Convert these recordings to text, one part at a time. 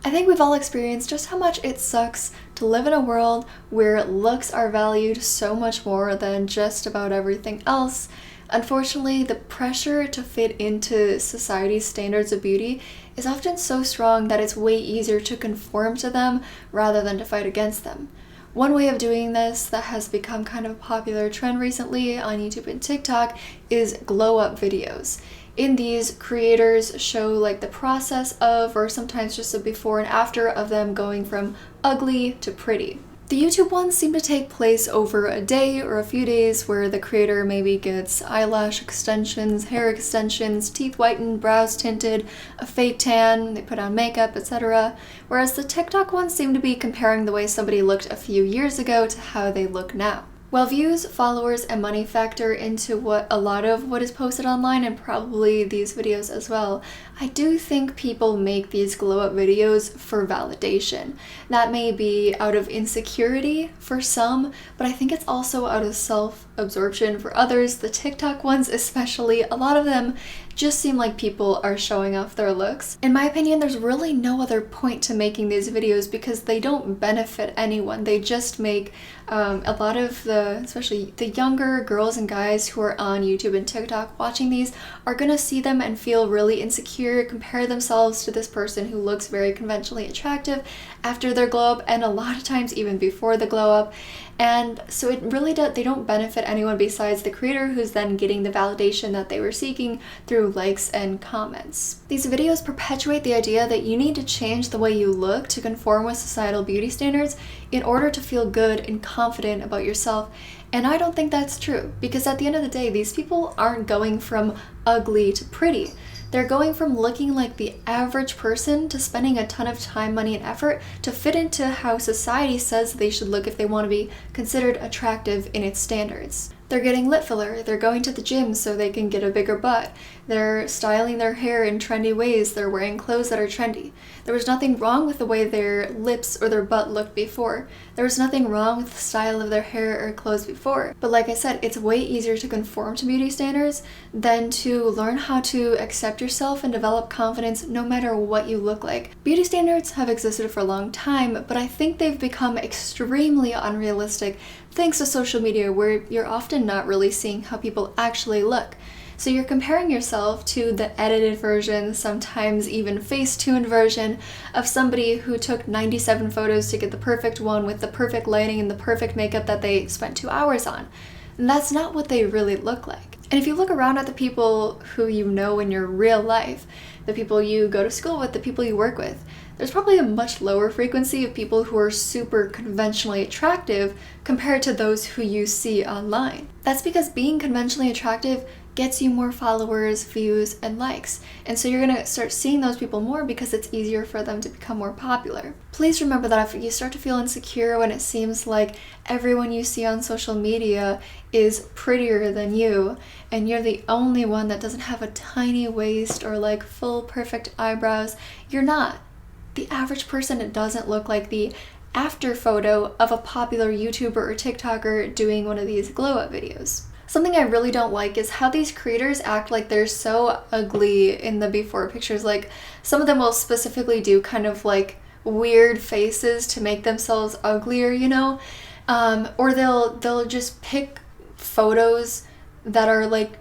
I think we've all experienced just how much it sucks to live in a world where looks are valued so much more than just about everything else. Unfortunately, the pressure to fit into society's standards of beauty is often so strong that it's way easier to conform to them rather than to fight against them. One way of doing this that has become kind of a popular trend recently on YouTube and TikTok is glow up videos. In these, creators show like the process of, or sometimes just a before and after of them going from ugly to pretty. The YouTube ones seem to take place over a day or a few days where the creator maybe gets eyelash extensions, hair extensions, teeth whitened, brows tinted, a fake tan, they put on makeup, etc. Whereas the TikTok ones seem to be comparing the way somebody looked a few years ago to how they look now. While views, followers, and money factor into a lot of what is posted online, and probably these videos as well, I do think people make these glow up videos for validation. That may be out of insecurity for some, but I think it's also out of self-absorption for others. The TikTok ones especially, a lot of them just seem like people are showing off their looks. In my opinion, there's really no other point to making these videos because they don't benefit anyone. They just make a lot of especially the younger girls and guys who are on YouTube and TikTok watching these are gonna see them and feel really insecure, compare themselves to this person who looks very conventionally attractive after their glow up and a lot of times even before the glow up. And so it really they don't benefit anyone besides the creator who's then getting the validation that they were seeking through likes and comments. These videos perpetuate the idea that you need to change the way you look to conform with societal beauty standards in order to feel good and confident about yourself. And I don't think that's true because at the end of the day, these people aren't going from ugly to pretty. They're going from looking like the average person to spending a ton of time, money, and effort to fit into how society says they should look if they want to be considered attractive in its standards. They're getting lip filler, they're going to the gym so they can get a bigger butt, they're styling their hair in trendy ways, they're wearing clothes that are trendy. There was nothing wrong with the way their lips or their butt looked before. There was nothing wrong with the style of their hair or clothes before. But like I said, it's way easier to conform to beauty standards than to learn how to accept yourself and develop confidence no matter what you look like. Beauty standards have existed for a long time, but I think they've become extremely unrealistic thanks to social media where you're often not really seeing how people actually look. So you're comparing yourself to the edited version, sometimes even face-tuned version of somebody who took 97 photos to get the perfect one with the perfect lighting and the perfect makeup that they spent 2 hours on. And that's not what they really look like. And if you look around at the people who you know in your real life, the people you go to school with, the people you work with, there's probably a much lower frequency of people who are super conventionally attractive compared to those who you see online. That's because being conventionally attractive gets you more followers, views, and likes. And so you're gonna start seeing those people more because it's easier for them to become more popular. Please remember that if you start to feel insecure when it seems like everyone you see on social media is prettier than you, and you're the only one that doesn't have a tiny waist or like full perfect eyebrows, you're not. The average person, it doesn't look like the after photo of a popular YouTuber or TikToker doing one of these glow up videos. Something I really don't like is how these creators act like they're so ugly in the before pictures. Like some of them will specifically do kind of like weird faces to make themselves uglier, you know? Or they'll just pick photos that are like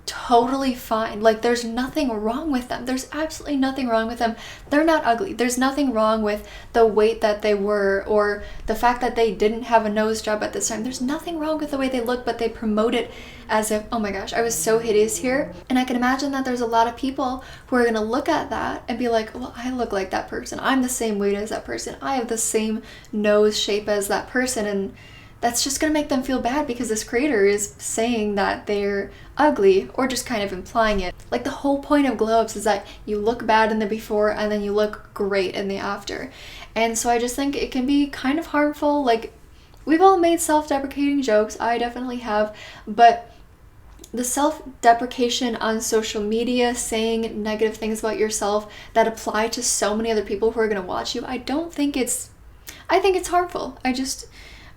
totally fine. Like there's nothing wrong with them. There's absolutely nothing wrong with them. They're not ugly. There's nothing wrong with the weight that they were or the fact that they didn't have a nose job at this time. There's nothing wrong with the way they look, but they promote it as if, oh my gosh, I was so hideous here. And I can imagine that there's a lot of people who are going to look at that and be like, well, I look like that person. I'm the same weight as that person. I have the same nose shape as that person. And that's just going to make them feel bad because this creator is saying that they're ugly or just kind of implying it. Like the whole point of glow ups is that you look bad in the before and then you look great in the after. And so I just think it can be kind of harmful. Like we've all made self-deprecating jokes. I definitely have, but the self-deprecation on social media, saying negative things about yourself that apply to so many other people who are going to watch you, I think it's harmful.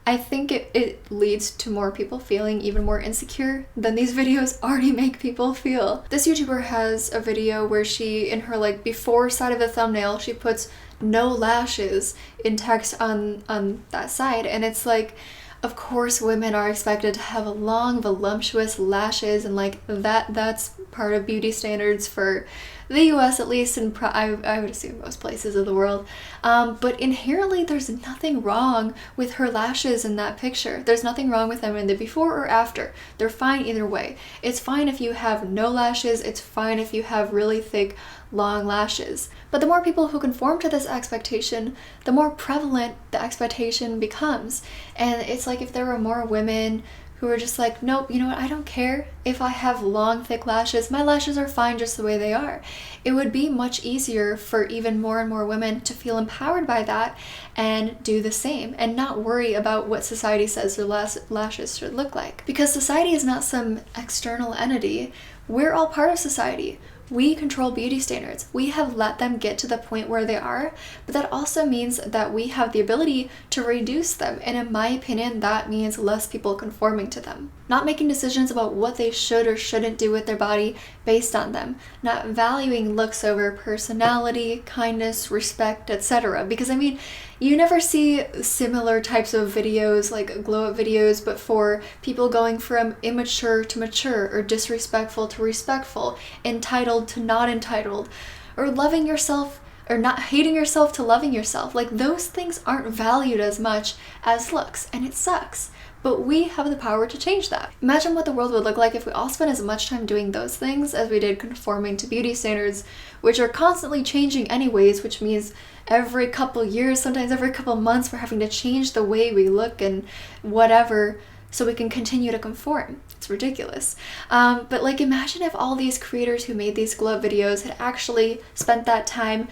I think it leads to more people feeling even more insecure than these videos already make people feel. This YouTuber has a video where she, in her like before side of the thumbnail, she puts no lashes in text on that side. And it's like, of course women are expected to have long voluptuous lashes, and like that's part of beauty standards for the US at least, and I would assume most places of the world. But inherently there's nothing wrong with her lashes in that picture. There's nothing wrong with them in the before or after. They're fine either way. It's fine if you have no lashes, it's fine if you have really thick long lashes. But the more people who conform to this expectation, the more prevalent the expectation becomes. And it's like if there were more women who are just like, nope, you know what, I don't care if I have long, thick lashes. My lashes are fine just the way they are. It would be much easier for even more and more women to feel empowered by that and do the same and not worry about what society says their lashes should look like. Because society is not some external entity. We're all part of society. We control beauty standards. We have let them get to the point where they are, but that also means that we have the ability to reduce them. And in my opinion, that means less people conforming to them. Not making decisions about what they should or shouldn't do with their body based on them. Not valuing looks over personality, kindness, respect, etc. Because I mean, you never see similar types of videos, like glow up videos, but for people going from immature to mature, or disrespectful to respectful, entitled to not entitled, or loving yourself or not hating yourself to loving yourself. Like, those things aren't valued as much as looks, and it sucks. But we have the power to change that. Imagine what the world would look like if we all spent as much time doing those things as we did conforming to beauty standards, which are constantly changing anyways, which means every couple years, sometimes every couple months, we're having to change the way we look and whatever so we can continue to conform. It's ridiculous. But like, imagine if all these creators who made these glow up videos had actually spent that time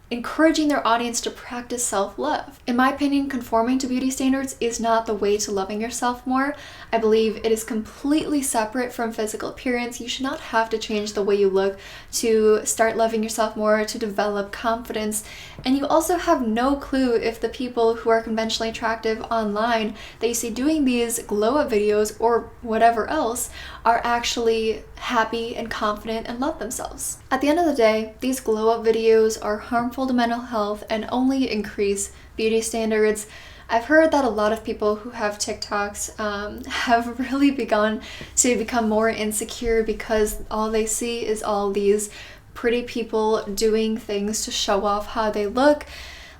encouraging their audience to practice self-love. In my opinion, conforming to beauty standards is not the way to loving yourself more. I believe it is completely separate from physical appearance. You should not have to change the way you look to start loving yourself more, to develop confidence. And you also have no clue if the people who are conventionally attractive online that you see doing these glow-up videos or whatever else are actually happy and confident and love themselves. At the end of the day, these glow-up videos are harmful to mental health and only increase beauty standards. I've heard that a lot of people who have TikToks have really begun to become more insecure because all they see is all these pretty people doing things to show off how they look.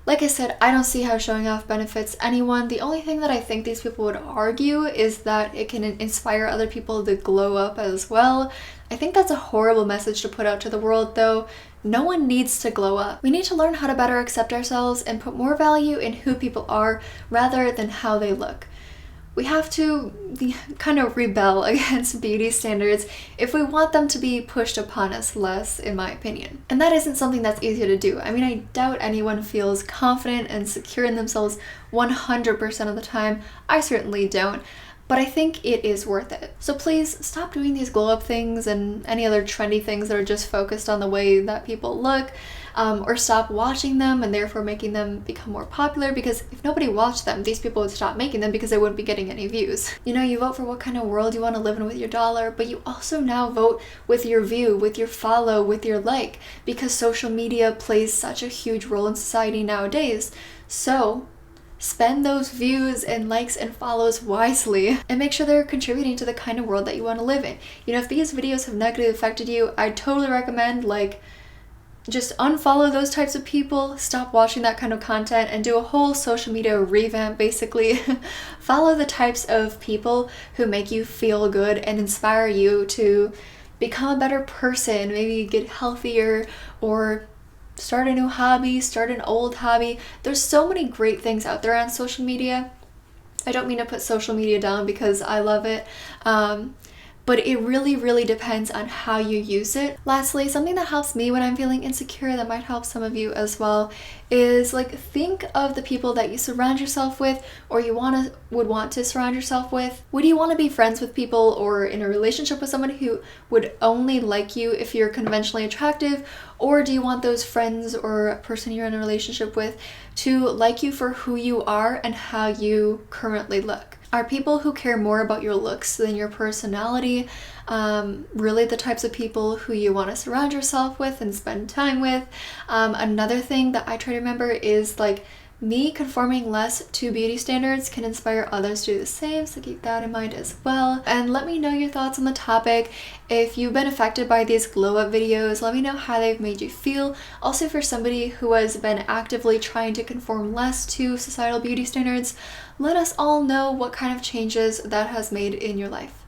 Like I said, I don't see how showing off benefits anyone. The only thing that I think these people would argue is that it can inspire other people to glow up as well. I think that's a horrible message to put out to the world, though. No one needs to glow up. We need to learn how to better accept ourselves and put more value in who people are rather than how they look. We have to kind of rebel against beauty standards if we want them to be pushed upon us less, in my opinion. And that isn't something that's easy to do. I mean, I doubt anyone feels confident and secure in themselves 100% of the time. I certainly don't. But I think it is worth it. So please stop doing these glow up things and any other trendy things that are just focused on the way that people look, or stop watching them and therefore making them become more popular, because if nobody watched them, these people would stop making them because they wouldn't be getting any views. You know, you vote for what kind of world you want to live in with your dollar, but you also now vote with your view, with your follow, with your like, because social media plays such a huge role in society nowadays. So spend those views and likes and follows wisely and make sure they're contributing to the kind of world that you want to live in. You know, if these videos have negatively affected you, I totally recommend, like, just unfollow those types of people, stop watching that kind of content, and do a whole social media revamp, basically. Follow the types of people who make you feel good and inspire you to become a better person, maybe get healthier, or start a new hobby, start an old hobby. There's so many great things out there on social media. I don't mean to put social media down because I love it, but it really depends on how you use it. Lastly, something that helps me when I'm feeling insecure that might help some of you as well is, like, think of the people that you surround yourself with, or you would want to surround yourself with. Would you want to be friends with people or in a relationship with someone who would only like you if you're conventionally attractive, or do you want those friends or a person you're in a relationship with to like you for who you are and how you currently look? Are people who care more about your looks than your personality really the types of people who you want to surround yourself with and spend time with? Another thing that I try to remember is like me conforming less to beauty standards can inspire others to do the same, so keep that in mind as well. And let me know your thoughts on the topic. If you've been affected by these glow up videos, let me know how they've made you feel. Also, for somebody who has been actively trying to conform less to societal beauty standards, let us all know what kind of changes that has made in your life.